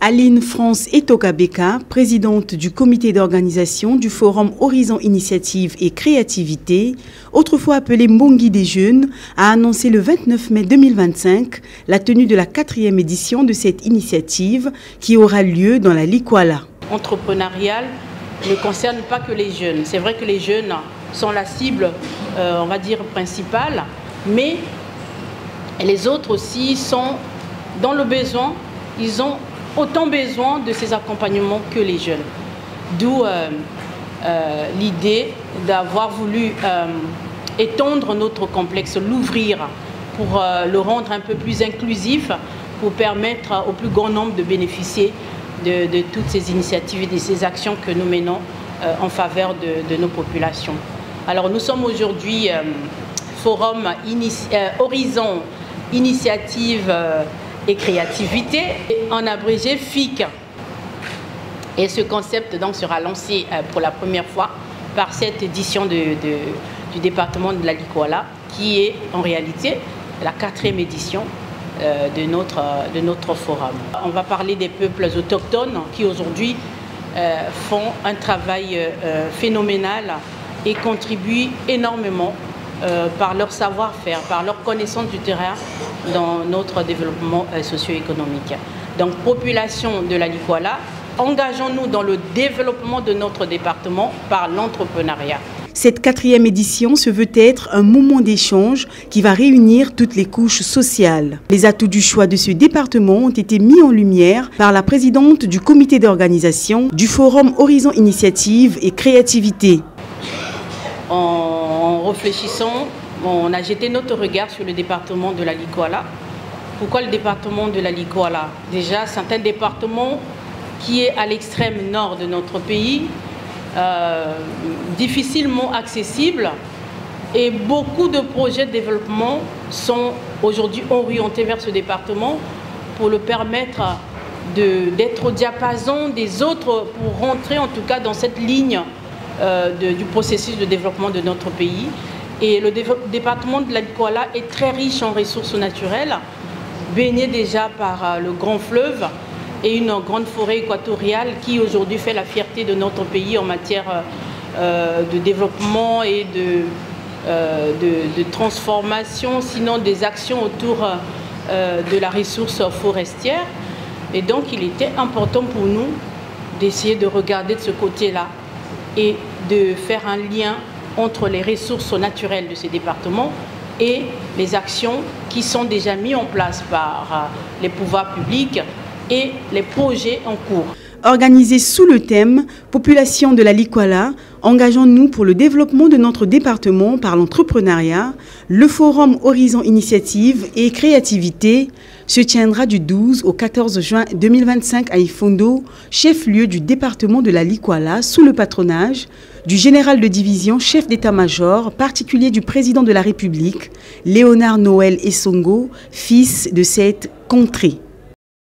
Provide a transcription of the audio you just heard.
Aline France Etokabeka, présidente du comité d'organisation du Forum Horizon Initiative et Créativité, autrefois appelé Mbongi des Jeunes, a annoncé le 29 mai 2025 la tenue de la 4e édition de cette initiative qui aura lieu dans la Likwala. Entrepreneurial ne concerne pas que les jeunes. C'est vrai que les jeunes sont la cible, on va dire, principale, mais les autres aussi sont dans le besoin. Ils ont autant besoin de ces accompagnements que les jeunes. D'où l'idée d'avoir voulu étendre notre complexe, l'ouvrir pour le rendre un peu plus inclusif, pour permettre au plus grand nombre de bénéficier de toutes ces initiatives et de ces actions que nous menons en faveur de nos populations. Alors nous sommes aujourd'hui Forum Horizon Initiative et Créativité, en abrégé FIC. Et ce concept donc sera lancé pour la première fois par cette édition du département de la Likwala, qui est en réalité la 4e édition de notre forum. On va parler des peuples autochtones qui aujourd'hui font un travail phénoménal et contribuent énormément par leur savoir-faire, par leur connaissance du terrain dans notre développement socio-économique. Donc, population de la Likwala, engageons-nous dans le développement de notre département par l'entrepreneuriat. Cette 4e édition se veut être un moment d'échange qui va réunir toutes les couches sociales. Les atouts du choix de ce département ont été mis en lumière par la présidente du comité d'organisation du Forum Horizon Initiative et Créativité. En réfléchissant, on a jeté notre regard sur le département de la Likwala. Pourquoi le département de la Likwala? Déjà, c'est un département qui est à l'extrême nord de notre pays, difficilement accessible, et beaucoup de projets de développement sont aujourd'hui orientés vers ce département pour le permettre d'être au diapason des autres, pour rentrer en tout cas dans cette ligne du processus de développement de notre pays. Et le département de la Likwala est très riche en ressources naturelles, baigné déjà par le grand fleuve et une grande forêt équatoriale qui aujourd'hui fait la fierté de notre pays en matière de développement et de transformation, sinon des actions autour de la ressource forestière. Et donc il était important pour nous d'essayer de regarder de ce côté-là et de faire un lien entre les ressources naturelles de ces départements et les actions qui sont déjà mises en place par les pouvoirs publics et les projets en cours. Organisé sous le thème « Population de la Likwala, engageons-nous pour le développement de notre département par l'entrepreneuriat », le Forum Horizon Initiative et Créativité se tiendra du 12 au 14 juin 2025 à Ifondo, chef-lieu du département de la Likwala, sous le patronage du général de division, chef d'état-major, particulier du président de la République, Léonard Noël Essongo, fils de cette contrée.